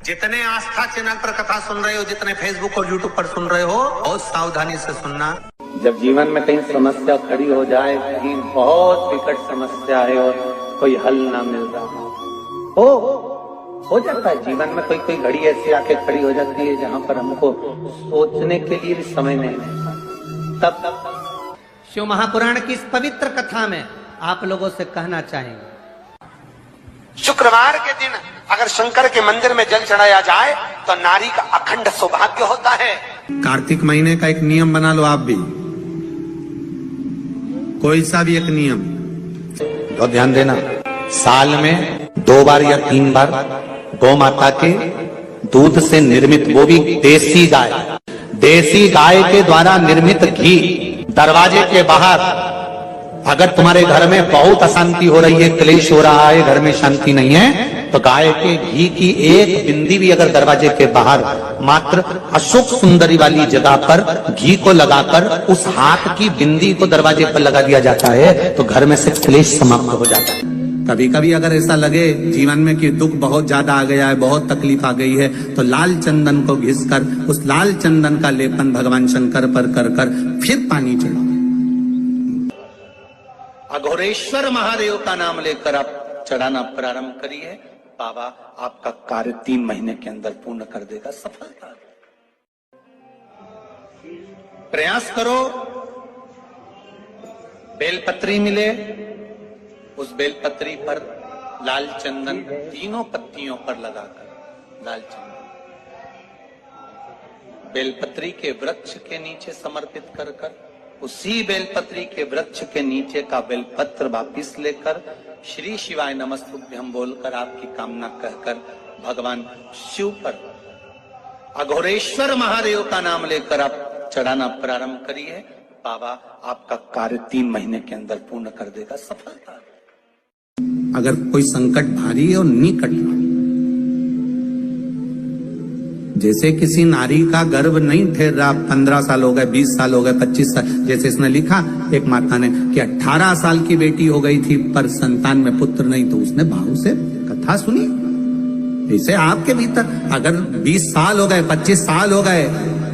जितने आस्था चैनल पर कथा सुन रहे हो, जितने फेसबुक और यूट्यूब पर सुन रहे हो, बहुत सावधानी से सुनना। जब जीवन में कहीं समस्या खड़ी हो जाए, कहीं बहुत विकट समस्या है और कोई हल ना मिल रहा हो जाता है जीवन में, कोई घड़ी ऐसी आके खड़ी हो जाती है जहाँ पर हमको सोचने के लिए भी समय नहीं मिलता। तब शिव महापुराण की इस पवित्र कथा में आप लोगों से कहना चाहेंगे, शुक्रवार के दिन अगर शंकर के मंदिर में जल चढ़ाया जाए तो नारी का अखंड सौभाग्य होता है। कार्तिक महीने का एक नियम बना लो, आप भी कोई सा भी एक नियम, तो ध्यान देना, साल में 2 बार या 3 बार गौ माता के दूध से निर्मित, वो भी देसी गाय के द्वारा निर्मित घी दरवाजे के बाहर, अगर तुम्हारे घर में बहुत अशांति हो रही है, क्लेश हो रहा है, घर में शांति नहीं है, तो गाय के घी की एक बिंदी भी अगर दरवाजे के बाहर मात्र अशोक सुंदरी वाली जगह पर घी को लगाकर उस हाथ की बिंदी को दरवाजे पर लगा दिया जाता है तो घर में से क्लेश समाप्त हो जाता है। कभी कभी अगर ऐसा लगे जीवन में कि दुख बहुत ज्यादा आ गया है, बहुत तकलीफ आ गई है, तो लाल चंदन को घिसकर उस लाल चंदन का लेपन भगवान शंकर पर कर फिर पानी चढ़ाओ। अघोरेश्वर महादेव का नाम लेकर आप चढ़ाना प्रारंभ करिए, बाबा आपका कार्य 3 महीने के अंदर पूर्ण कर देगा, सफलता। प्रयास करो, बेलपत्री मिले, उस बेलपत्री पर लाल चंदन 3 पत्तियों पर लगाकर लाल चंदन बेलपत्री के वृक्ष के नीचे समर्पित कर उसी बेलपत्री के वृक्ष के नीचे का बेलपत्र वापिस लेकर श्री शिवाय नमस्तुभ्यं बोलकर आपकी कामना कहकर भगवान शिव पर अघोरेश्वर महादेव का नाम लेकर आप चढ़ाना प्रारंभ करिए, बाबा आपका कार्य 3 महीने के अंदर पूर्ण कर देगा, सफलता। अगर कोई संकट भारी है और निकट, जैसे किसी नारी का गर्भ नहीं ठहर रहा, 15 साल हो गए, 20 साल हो गए, 25 साल, जैसे इसने लिखा एक माता ने कि 18 साल की बेटी हो गई थी पर संतान में पुत्र नहीं, तो उसने भाव से कथा सुनी। ऐसे आपके भीतर अगर 20 साल हो गए, 25 साल हो गए,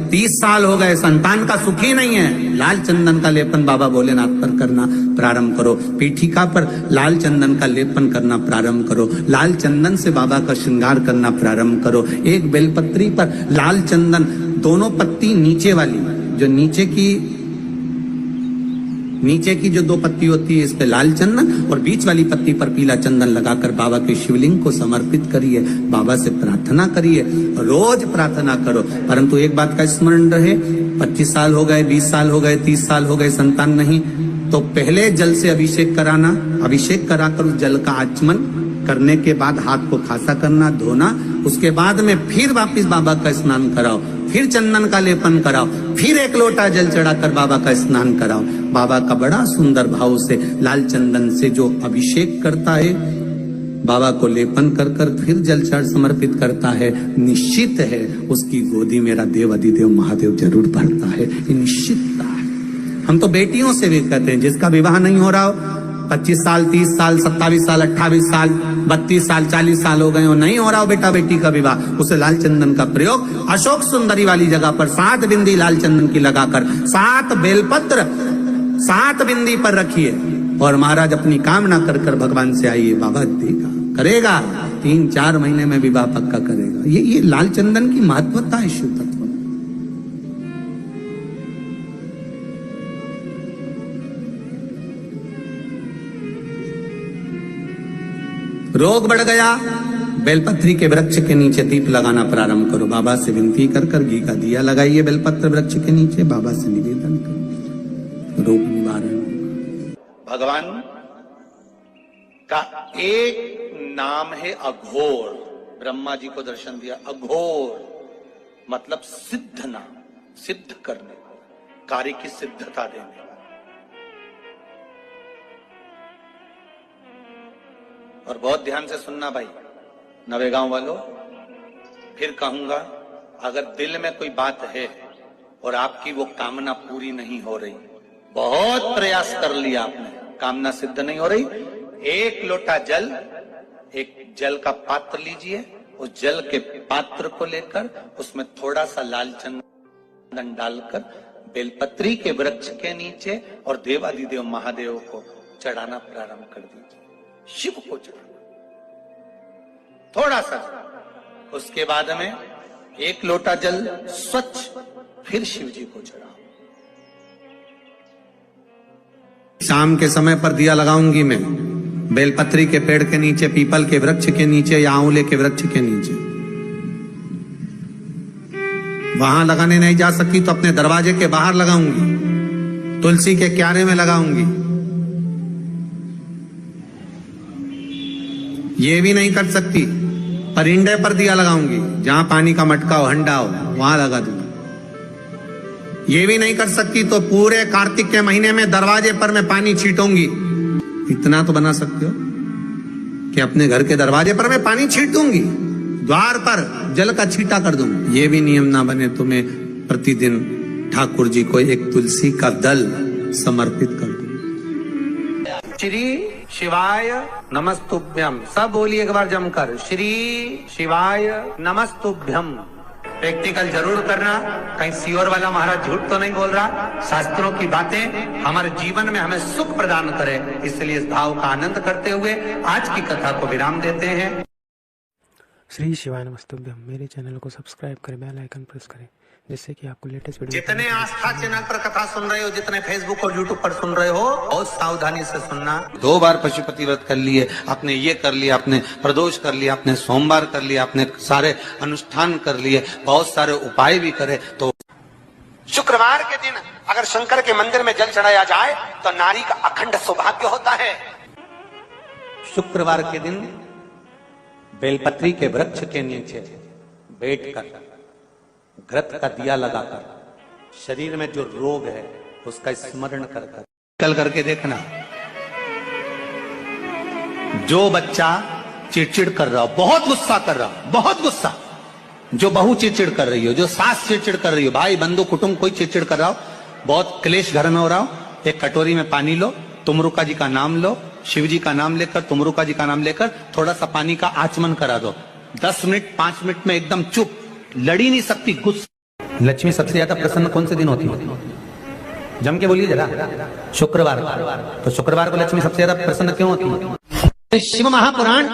30 साल हो गए, संतान का सुख ही नहीं है, लाल चंदन का लेपन बाबा भोलेनाथ पर करना प्रारंभ करो, पीठिका पर लाल चंदन का लेपन करना प्रारंभ करो, लाल चंदन से बाबा का श्रृंगार करना प्रारंभ करो। एक बेलपत्री पर लाल चंदन, दोनों पत्ती नीचे वाली, जो नीचे की जो 2 पत्ती होती है, इस पे लाल चंदन और बीच वाली पत्ती पर पीला चंदन लगाकर बाबा के शिवलिंग को समर्पित करिए, बाबा से प्रार्थना करिए, रोज प्रार्थना करो। परंतु एक बात का स्मरण रहे, 25 साल हो गए, 20 साल हो गए, 30 साल हो गए, संतान नहीं, तो पहले जल से अभिषेक कराना, अभिषेक कराकर उस जल का आचमन करने के बाद हाथ को खासा करना, धोना, उसके बाद में फिर वापिस बाबा का स्नान कराओ, फिर चंदन का लेपन कराओ, फिर 1 लोटा जल चढ़ाकर बाबा का स्नान कराओ। बाबा का बड़ा सुंदर भाव से लाल चंदन से जो अभिषेक करता है, बाबा को लेपन कर फिर जल चढ़ समर्पित करता है, निश्चित है उसकी गोदी मेरा देव अधिदेव महादेव जरूर भरता है, ये निश्चितता है। हम तो बेटियों से भी कहते हैं, जिसका विवाह नहीं हो रहा हो, 25 साल, 30 साल, 27 साल, 28 साल, 32 साल, 40 साल हो गए हो, नहीं हो रहा हो बेटा बेटी का विवाह, उसे लाल चंदन का प्रयोग अशोक सुंदरी वाली जगह पर 7 बिंदी लाल चंदन की लगाकर 7 बेलपत्र 7 बिंदी पर रखिए और महाराज अपनी कामना कर भगवान से आइए, बाबा देगा, करेगा, 3-4 महीने में विवाह पक्का करेगा। ये लाल चंदन की महत्वता है शिव तत्व। रोग बढ़ गया, बेलपत्री के वृक्ष के नीचे दीप लगाना प्रारंभ करो, बाबा से विनती कर घी का दिया लगाइए बेलपत्र वृक्ष के नीचे, बाबा से निवेदन करो, रोग निवारण। भगवान का एक नाम है अघोर, ब्रह्मा जी को दर्शन दिया, अघोर मतलब सिद्ध नाम, सिद्ध करने, कार्य की सिद्धता देने। और बहुत ध्यान से सुनना भाई, नवेगांव वालों, फिर कहूंगा, अगर दिल में कोई बात है और आपकी वो कामना पूरी नहीं हो रही, बहुत प्रयास कर लिया आपने, कामना सिद्ध नहीं हो रही, 1 लोटा जल, एक जल का पात्र लीजिए उस जल के पात्र को लेकर उसमें थोड़ा सा लाल चंदन डालकर बेलपत्री के वृक्ष के नीचे और देवादिदेव महादेव को चढ़ाना प्रारंभ कर दीजिए। शिव को चढ़ाना थोड़ा सा, उसके बाद में 1 लोटा जल स्वच्छ फिर शिव जी को चढ़ाओ। शाम के समय पर दिया लगाऊंगी मैं बेलपत्री के पेड़ के नीचे, पीपल के वृक्ष के नीचे या आंवले के वृक्ष के नीचे। वहां लगाने नहीं जा सकती तो अपने दरवाजे के बाहर लगाऊंगी, तुलसी के क्यारे में लगाऊंगी। ये भी नहीं कर सकती, परिंदे पर दिया लगाऊंगी, जहां पानी का मटका हो, हंडा हो, वहां लगा दूंगी। ये भी नहीं कर सकती तो पूरे कार्तिक के महीने में दरवाजे पर मैं पानी छीटूंगी। इतना तो बना सकते हो कि अपने घर के दरवाजे पर मैं पानी छीट दूंगी, द्वार पर जल का छींटा कर दूंगी। ये भी नियम ना बने तो मैं प्रतिदिन ठाकुर जी को एक तुलसी का दल समर्पित कर दूं। श्री शिवाय नमस्तुभ्यम, सब बोलिए एक बार जमकर, श्री शिवाय नमस्तुभ्यम। प्रैक्टिकल जरूर करना, कहीं सियोर वाला महाराज झूठ तो नहीं बोल रहा। शास्त्रों की बातें हमारे जीवन में हमें सुख प्रदान करे, इसलिए इस भाव का आनंद करते हुए आज की कथा को विराम देते हैं। श्री शिवाय नमस्तुभ्यम। मेरे चैनल को सब्सक्राइब करें, बेल आइकन प्रेस करें, जिससे कि आपको लेटेस्ट वीडियो। जितने आस्था चैनल पर कथा सुन रहे हो, जितने फेसबुक और यूट्यूब पर सुन रहे हो, बहुत सावधानी से सुनना। 2 बार पशुपति व्रत कर लिए, आपने ये कर लिया, आपने प्रदोष कर लिया, आपने सोमवार कर लिया, आपने सारे अनुष्ठान कर लिए, बहुत सारे उपाय भी करे। तो शुक्रवार के दिन अगर शंकर के मंदिर में जल चढ़ाया जाए तो नारी का अखंड सौभाग्य होता है। शुक्रवार के दिन बेलपत्री के वृक्ष के नीचे बैठकर घृत का दिया लगाकर शरीर में जो रोग है उसका स्मरण कर कल करके देखना। जो बच्चा चिड़चिड़ कर रहा हो, बहुत गुस्सा कर रहा हो, बहुत गुस्सा, जो बहू चिड़चिड़ कर रही हो, जो सास चिड़चिड़ कर रही हो, भाई बंधु कुटुंब कोई चिड़चिड़ कर रहा हो, बहुत क्लेश घर में हो रहा हो, एक कटोरी में पानी लो, तुमरुका जी का नाम लो, शिव जी का नाम लेकर, तुमरुका जी का नाम लेकर थोड़ा सा पानी का आचमन करा दो। 10 मिनट 5 मिनट में एकदम चुप, लड़ी नहीं सकती, गुस्सा। लक्ष्मी सबसे ज्यादा प्रसन्न कौन से दिन होती है? जम के बोलिए जरा। शुक्रवार। तो शुक्रवार को लक्ष्मी सबसे ज्यादा प्रसन्न क्यों होती है? शिव महापुराण,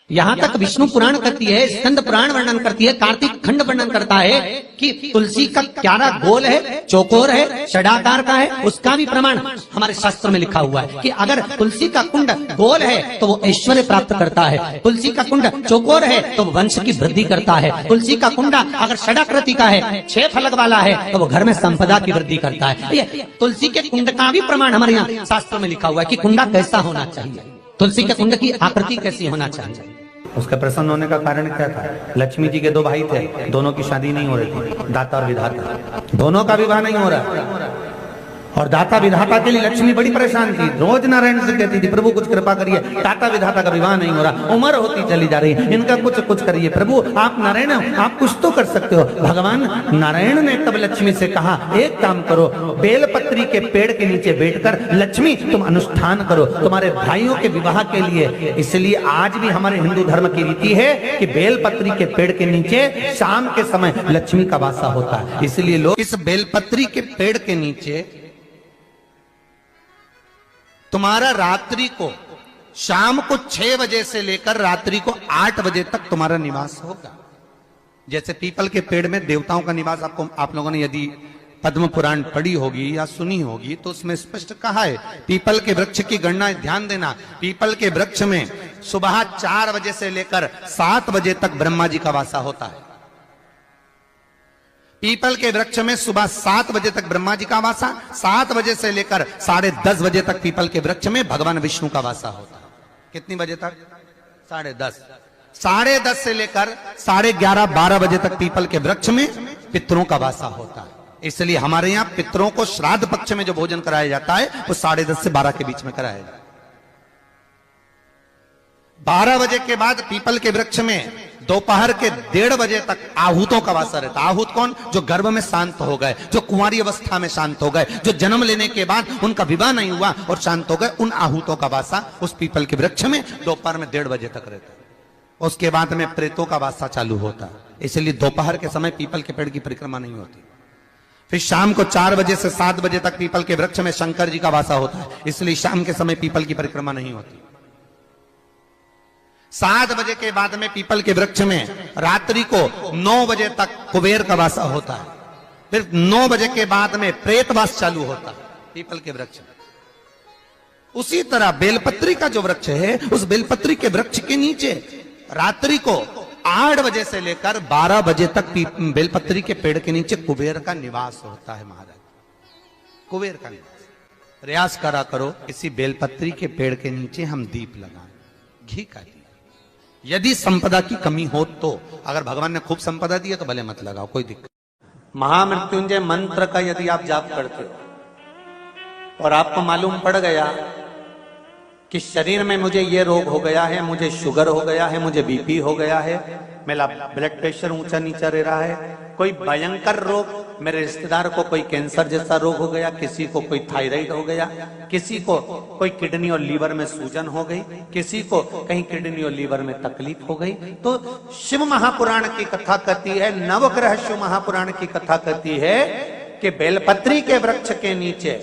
यहाँ तक विष्णु पुराण करती है, स्कंद पुराण वर्णन करती है, कार्तिक खंड वर्णन करता है कि तुलसी का क्यारा गोल है, चौकोर है, षडाकार का है। उसका भी प्रमाण हमारे शास्त्र में लिखा हुआ है कि अगर तुलसी का कुंड गोल है तो वो ऐश्वर्य प्राप्त करता है, तुलसी का कुंड चौकोर है तो वंश की वृद्धि करता है, तुलसी का कुंडा अगर षडाकृति का है, 6 फलक वाला है तो वो घर में संपदा की वृद्धि करता है। ये तुलसी के कुंड का भी प्रमाण हमारे यहाँ शास्त्रों में लिखा हुआ है कि कुंडा कैसा होना चाहिए, तुलसी के कुंड की आकृति कैसी होना चाहिए। उसका प्रसन्न होने का कारण क्या था? लक्ष्मी जी के 2 भाई थे, दोनों की शादी नहीं हो रही थी, दाता और विधाता, दोनों का विवाह नहीं हो रहा। और दाता विधाता के लिए लक्ष्मी बड़ी परेशान थी, रोज नारायण से कहती थी प्रभु कुछ कृपा करिए, दाता विधाता का विवाह नहीं हो रहा, उम्र होती चली जा रही है, इनका कुछ करिए प्रभु, आप नारायण आप कुछ तो कर सकते हो। भगवान नारायण ने तब लक्ष्मी से कहा एक काम करो, बेलपत्री के पेड़ के नीचे बैठकर लक्ष्मी तुम अनुष्ठान करो तुम्हारे भाइयों के विवाह के लिए। इसलिए आज भी हमारे हिंदू धर्म की रीति है कि बेलपत्री के पेड़ के नीचे शाम के समय लक्ष्मी का वासा होता है। इसलिए लोग इस बेलपत्री के पेड़ के नीचे तुम्हारा रात्रि को शाम को 6 बजे से लेकर रात्रि को 8 बजे तक तुम्हारा निवास होगा। जैसे पीपल के पेड़ में देवताओं का निवास, आपको आप लोगों ने यदि पद्म पुराण पढ़ी होगी या सुनी होगी तो उसमें स्पष्ट कहा है। पीपल के वृक्ष की गणना ध्यान देना, पीपल के वृक्ष में सुबह 4 बजे से लेकर 7 बजे तक ब्रह्मा जी का वासा होता है। पीपल के वृक्ष में सुबह 7 बजे तक ब्रह्मा जी का वासा, 7 बजे से लेकर 10:30 बजे तक पीपल के वृक्ष में भगवान विष्णु का वासा होता है। कितनी बजे तक? 10:30। 10:30 से लेकर 11:30 12 बजे तक पीपल के वृक्ष में पितरों का वासा होता है। इसलिए हमारे यहाँ पितरों को श्राद्ध पक्ष में जो भोजन कराया जाता है वो 10:30 से 12 के बीच में कराया जाता है। 12 बजे के बाद पीपल के वृक्ष में दोपहर के 1:30 बजे तक आहूतों का वासा रहता है। आहूत कौन? जो गर्भ में शांत हो गए, जो कुंवारी अवस्था में शांत हो गए, जो जन्म लेने के बाद उनका विवाह नहीं हुआ और शांत हो गए, उन आहूतों का वासा उस पीपल के वृक्ष में दोपहर में 1:30 बजे तक रहता है। उसके बाद में प्रेतों का वासा चालू होता है। इसलिए दोपहर के समय पीपल के पेड़ की परिक्रमा नहीं होती। फिर शाम को 4 बजे से 7 बजे तक पीपल के वृक्ष में शंकर जी का वासा होता है, इसलिए शाम के समय पीपल की परिक्रमा नहीं होती। 7 बजे के बाद में पीपल के वृक्ष में रात्रि को 9 बजे तक कुबेर का वासा होता है। फिर 9 बजे के बाद में प्रेतवास चालू होता है पीपल के वृक्ष में। उसी तरह बेलपत्री का जो वृक्ष है, उस बेलपत्री के वृक्ष के नीचे रात्रि को 8 बजे से लेकर 12 बजे तक बेलपत्री के पेड़ के नीचे कुबेर का निवास होता है। महाराज, कुबेर का निवास। प्रयास करा करो इसी बेलपत्री के पेड़ के नीचे हम दीप लगाएं, घी का दीप। यदि संपदा की कमी हो तो, अगर भगवान ने खूब संपदा दी है तो भले मत लगाओ, कोई दिक्कत। महामृत्युंजय मंत्र का यदि आप जाप करते हो और आपको मालूम पड़ गया कि शरीर में मुझे ये रोग हो गया है, मुझे शुगर हो गया है, मुझे बीपी हो गया है, मेरा ब्लड प्रेशर ऊंचा नीचा रह रहा है, कोई भयंकर रोग, मेरे रिश्तेदार को कोई कैंसर जैसा रोग हो गया, किसी को कोई थायराइड हो गया, किसी को कोई किडनी और लीवर में सूजन हो गई, किसी को कहीं किडनी और लीवर में तकलीफ हो गई, तो शिव महापुराण की कथा कहती है, नवग्रह शिव महापुराण की कथा कहती है कि बेलपत्री के वृक्ष के नीचे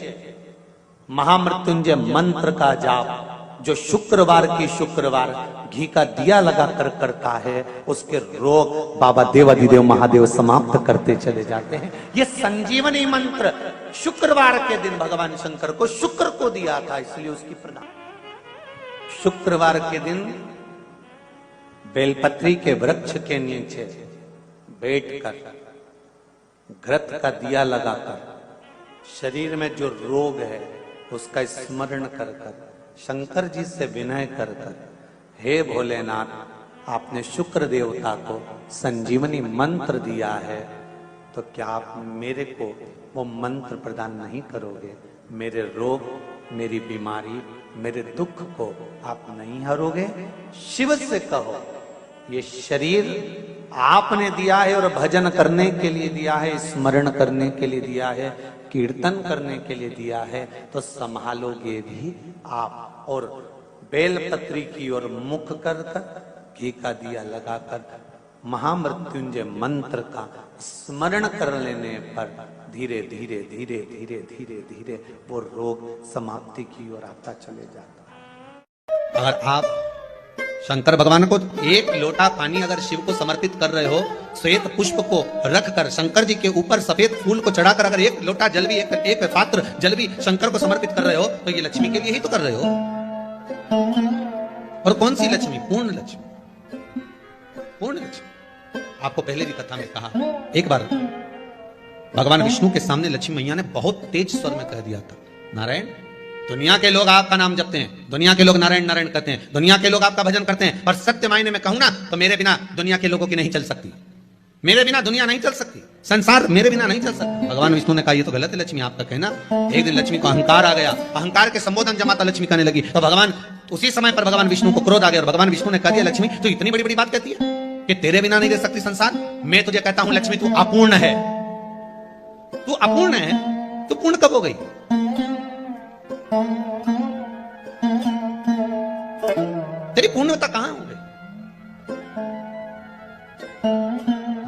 महामृत्युंजय मंत्र का जाप जो शुक्रवार की शुक्रवार घी का दिया लगा कर करता है, उसके रोग बाबा देवाधिदेव महादेव समाप्त करते चले जाते हैं। ये संजीवनी मंत्र शुक्रवार के दिन भगवान शंकर को शुक्र को दिया था, इसलिए उसकी प्रणाम। शुक्रवार के दिन बेलपत्री के वृक्ष के नीचे बैठकर घृत का दिया लगाकर शरीर में जो रोग है उसका स्मरण कर कर शंकर जी से विनय कर कर, हे भोलेनाथ, आपने शुक्र देवता को संजीवनी मंत्र दिया है, तो क्या आप मेरे को वो मंत्र प्रदान नहीं करोगे? मेरे रोग, मेरी बीमारी, मेरे दुख को आप नहीं हरोगे? शिव से कहो, ये शरीर आपने दिया है और भजन करने के लिए दिया है, स्मरण करने के लिए दिया है, कीर्तन करने के लिए दिया है, तो संभालोगे भी आप। और बेलपत्री की ओर मुख कर कर घी का दिया लगाकर महामृत्युंजय मंत्र का स्मरण कर लेने पर धीरे धीरे धीरे धीरे धीरे धीरे वो रोग समाप्ति की ओर आता चले जाता है। अगर आप शंकर भगवान को एक लोटा पानी अगर शिव को समर्पित कर रहे हो, श्वेत पुष्प को रखकर शंकर जी के ऊपर सफेद फूल को चढ़ाकर अगर एक लोटा जल भी, एक पात्र जल भी शंकर को समर्पित कर रहे हो, तो ये लक्ष्मी के लिए ही तो कर रहे हो। और कौन सी लक्ष्मी? पूर्ण लक्ष्मी, पूर्ण लक्ष्मी। आपको पहले भी कथा में कहा, एक बार भगवान विष्णु के सामने लक्ष्मी मैया ने बहुत तेज स्वर में कह दिया था, नारायण, दुनिया के लोग आपका नाम जपते हैं, दुनिया के लोग नारायण नारायण कहते हैं, दुनिया के लोग आपका भजन करते हैं, पर सत्य मायने में कहूं ना तो मेरे बिना दुनिया के लोगों की नहीं चल सकती, मेरे बिना दुनिया नहीं चल सकती, संसार मेरे बिना नहीं चल सकता। भगवान विष्णु ने कहा ये तो गलत है लक्ष्मी आपका कहना। एक दिन लक्ष्मी को अहंकार आ गया, अहंकार के संबोधन जब माता लक्ष्मी कहने लगी तो भगवान उसी समय पर भगवान विष्णु को क्रोध आ गया और भगवान विष्णु ने कह दिया, लक्ष्मी तो इतनी बड़ी बड़ी बात कहती है कि तेरे बिना नहीं रह सकती संसार? मैं तुझे कहता हूं लक्ष्मी, तू अपूर्ण है, तू अपूर्ण है, तू पूर्ण कब हो गई? तेरी पूर्णता कहां हो गई?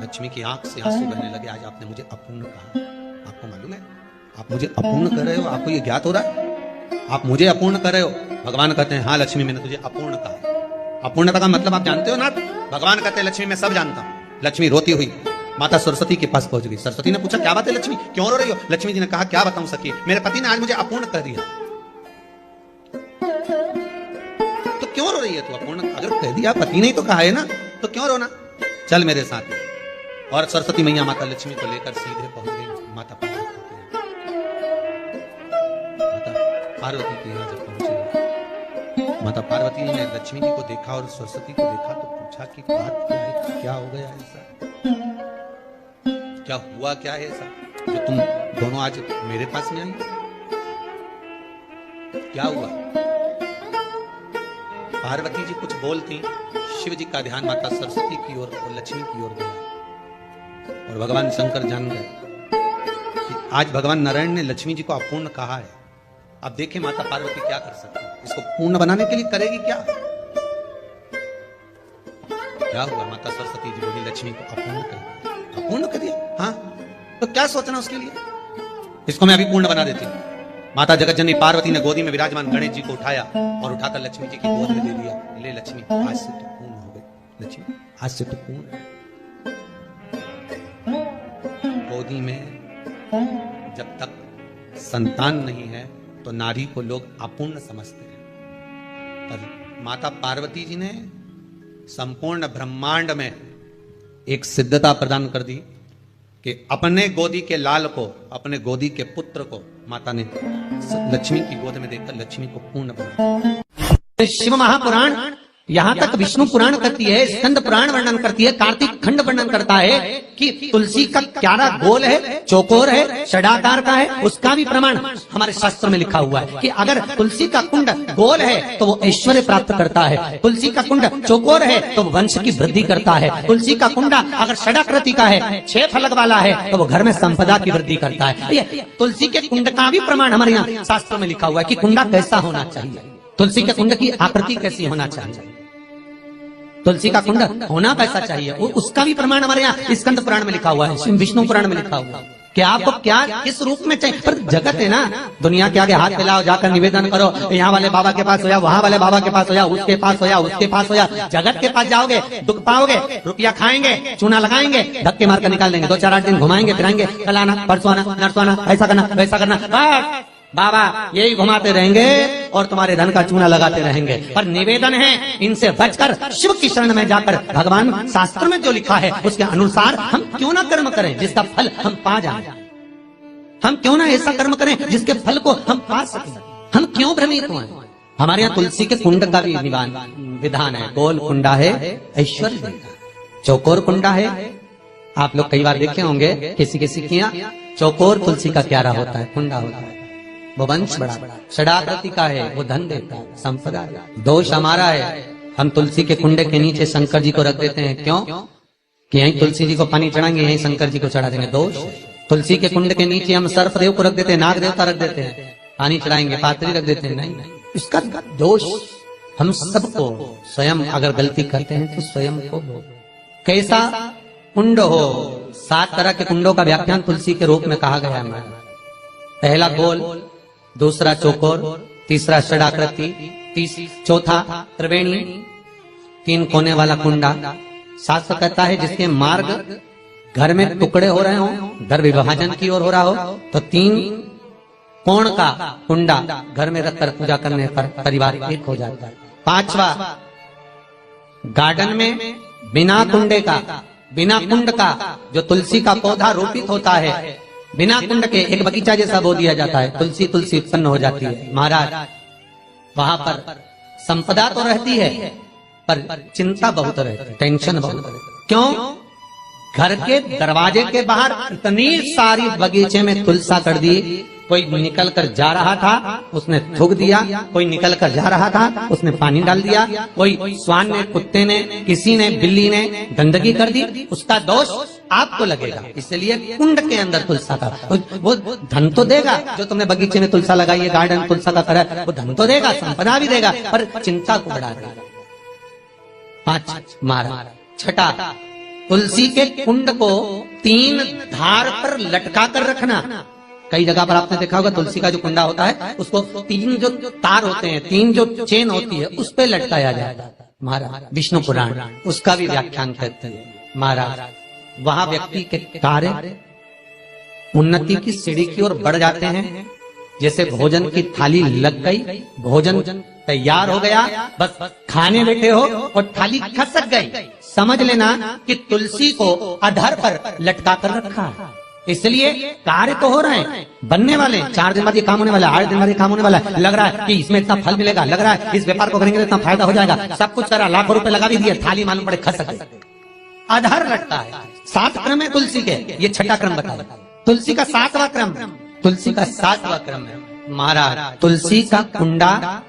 लक्ष्मी की आंख से आंसू बहने लगे, आज आपने मुझे अपूर्ण कहा। आपको मालूम है आप मुझे अपूर्ण कर रहे हो? आपको ये ज्ञात हो रहा है आप मुझे अपूर्ण कर रहे हो? भगवान कहते हैं हाँ लक्ष्मी, मैंने तुझे अपूर्ण कहा। अपूर्णता का मतलब आप जानते हो ना? भगवान कहते हैं लक्ष्मी मैं सब जानता हूं। लक्ष्मी रोती हुई माता सरस्वती के पास पहुंच गई। सरस्वती ने पूछा क्या बात है लक्ष्मी, क्यों रो रही हो? लक्ष्मी जी ने कहा क्या बताऊं सखी, मेरे पति ने आज मुझे अपूर्ण कह दिया। तो क्यों रो रही है तू? अपूर्ण अगर कह दिया, पति ने ही तो कहा है ना, तो क्यों रोना? चल मेरे साथ। और सरस्वती मैया माता लक्ष्मी को लेकर सीधे पहुंच गई माता पार्वती के यहाँ। जब पहुंचे माता पार्वती ने लक्ष्मी जी को देखा और सरस्वती को देखा तो पूछा कि बात क्या है, क्या हो गया ऐसा, क्या हुआ क्या है ऐसा जो तुम दोनों आज मेरे पास में आई? क्या हुआ? पार्वती जी कुछ बोलती, शिव जी का ध्यान माता सरस्वती की ओर और लक्ष्मी की ओर गया और भगवान शंकर जान गए कि आज भगवान नारायण ने लक्ष्मी जी को अपूर्ण कहा है। अब देखें माता पार्वती क्या कर सकती है, इसको पूर्ण बनाने के लिए करेगी क्या? क्या हुआ? माता सरस्वती जी बोली लक्ष्मी को अपूर्ण कर दिया। अपूर्ण कर दिया? हाँ, तो क्या सोचना उसके लिए? इसको मैं अभी पूर्ण बना देती हूँ। माता जगतजननी पार्वती ने गोदी में विराजमान गणेश जी को उठाया और उठाकर लक्ष्मी जी की गोद में दे दिया। ले लक्ष्मी, आज से तो पूर्ण हो गई। लक्ष्मी, आज से तो पूर्ण। गोदी में जब तक संतान नहीं है तो नारी को लोग अपूर्ण समझते हैं, पर माता पार्वती जी ने संपूर्ण ब्रह्मांड में एक सिद्धता प्रदान कर दी कि अपने गोदी के लाल को, अपने गोदी के पुत्र को माता ने लक्ष्मी की गोद में देकर लक्ष्मी को पूर्ण बनाया। शिव महापुराण यहाँ तक विष्णु पुराण करती है, स्कंद पुराण वर्णन करती है, कार्तिक खंड वर्णन करता है कि तुलसी का क्यारा गोल है, चौकोर है, षडाकार का है। उसका भी प्रमाण हमारे शास्त्र में लिखा हुआ है कि अगर तुलसी का कुंड गोल है तो वो ऐश्वर्य प्राप्त करता है, तुलसी का कुंड चौकोर है तो वंश की वृद्धि करता है, तुलसी का कुंडा अगर षडाकृति का है, 6 फलक वाला है तो वो घर में संपदा की वृद्धि करता है। ये तुलसी के कुंड का भी प्रमाण हमारे यहाँ शास्त्रों में लिखा हुआ है कि कुंडा कैसा होना चाहिए, तुलसी के कुंड की आकृति कैसी होना चाहिए, तुलसी का कुंड होना कैसा चाहिए, उसका भी प्रमाण हमारे यहाँ स्कंद पुराण में लिखा हुआ है, विष्णु पुराण में लिखा हुआ है कि आपको क्या किस रूप में चाहिए। पर जगत है ना, दुनिया के आगे हाथ फैलाओ, जाकर निवेदन करो, यहाँ वाले बाबा के पास हो या वहाँ वाले बाबा के पास हो या उसके पास हो या उसके पास हो या जगत के पास जाओगे, दुख पाओगे, रुपया खाएंगे, चूना लगाएंगे, धक्के मारकर निकाल देंगे, 2-4-8 दिन घुमाएंगे फिराएंगे, कल आना परसों आना नरसों आना, ऐसा करना वैसा करना, बस बाबा यही घुमाते रहेंगे और तुम्हारे धन का चूना लगाते रहेंगे। पर निवेदन है इनसे बचकर शिव की शरण में जाकर भगवान शास्त्र में जो लिखा है उसके अनुसार हम क्यों ना कर्म करें जिसका फल हम पा जाएं। हम क्यों ना ऐसा कर्म करें जिसके फल को हम पा सकें। हम क्यों भ्रमित हुए? हमारे यहाँ तुलसी के कुंड का भी विधान है। गोल कुंडा है ऐश्वर्य देगा, चौकोर कुंडा है। आप लोग कई बार देखे होंगे किसी के यहाँ चौकोर तुलसी का क्यारा होता है, कुंडा होता है, वो वंश बड़ा, षडाकृति का है, वो धन देता है, संपदा। दोष हमारा है, हम तुलसी के कुंडे के नीचे शंकर जी को रख देते हैं। क्यों? कि यहीं तुलसी जी को पानी चढ़ाएंगे, यहीं शंकर जी को चढ़ा देंगे। दोष। तुलसी के कुंड के नीचे हम सर्पदेव को रख देते हैं, नाग देवता रख देते हैं, पानी चढ़ाएंगे, पात्री रख देते हैं। नहीं, इसका दोष हम सबको स्वयं अगर गलती करते हैं तो स्वयं को। कैसा कुंड हो, 7 तरह के कुंडों का व्याख्यान तुलसी के रूप में कहा गया है। पहला गोल, दूसरा चौकोर, तीसरा षडाकृति, चौथा त्रिवेणी, 3 कोने वाला कुंडा। शास्त्र कहता है जिसके मार्ग घर में टुकड़े हो रहे हो, घर विभाजन की ओर हो रहा हो, तो 3 कोण का कुंडा घर में रखकर पूजा करने पर परिवार एक हो जाता है। 5वां, गार्डन में बिना कुंडे का, बिना कुंड का जो तुलसी का पौधा रोपित होता है, बिना कुंड के एक बगीचा जैसा बो दिया जाता है, तुलसी तुलसी उत्पन्न हो जाती है। महाराज वहां पर संपदा तो रहती है पर चिंता बहुत रहती है, टेंशन बहुत रहती है। क्यों? घर के दरवाजे के बाहर इतनी सारी बगीचे में तुलसा कर दी। कोई निकल कर जा रहा था उसने थूक दिया, कोई निकल कर जा रहा था उसने पानी डाल दिया, कोई श्वान ने, कुत्ते ने, किसी ने, बिल्ली ने गंदगी कर दी, उसका दोष आपको लगेगा। इसलिए कुंड के अंदर तुलसा का वो धन तो देगा, जो तुमने बगीचे में तुलसा लगाई है, गार्डन तुलसा का करा, वो धन तो देगा, संपदा भी देगा, पर चिंता को बढ़ा देगा। 5 मारा। 6, तुलसी के कुंड को 3 धार पर लटका कर रखना। कई जगह पर आपने देखा होगा तुलसी का जो कुंडा होता है उसको 3 जो तार होते हैं, 3 जो चेन होती है, उस पे लटकाया जाता है। महाराज विष्णु पुराण उसका भी व्याख्यान करते हैं। महाराज वहां व्यक्ति के कार्य उन्नति की सीढ़ी की ओर बढ़ जाते हैं। जैसे भोजन की थाली लग गई, भोजन तैयार हो गया, बस खाने बैठे हो और थाली खसक गई, समझ लेना कि तुलसी को अधर पर लटका कर रखा। इसलिए कार्य तो हो रहे हैं, बनने वाले, 4 दिन बाद ये काम होने वाला है, 8 दिन बाद ये काम होने वाला है, लग रहा है कि इसमें इतना फल मिलेगा, लग रहा है इस व्यापार को करेंगे तो इतना फायदा हो जाएगा, सब कुछ करा, लाखों रुपए लगा भी दिए, थाली मालूम पड़े खसक गई, अधर लटका है। 7 क्रम है तुलसी के, ये 6ठा क्रम बताया। तुलसी का 7वां क्रम, तुलसी का 7वां क्रम है। महाराज तुलसी का कुंडा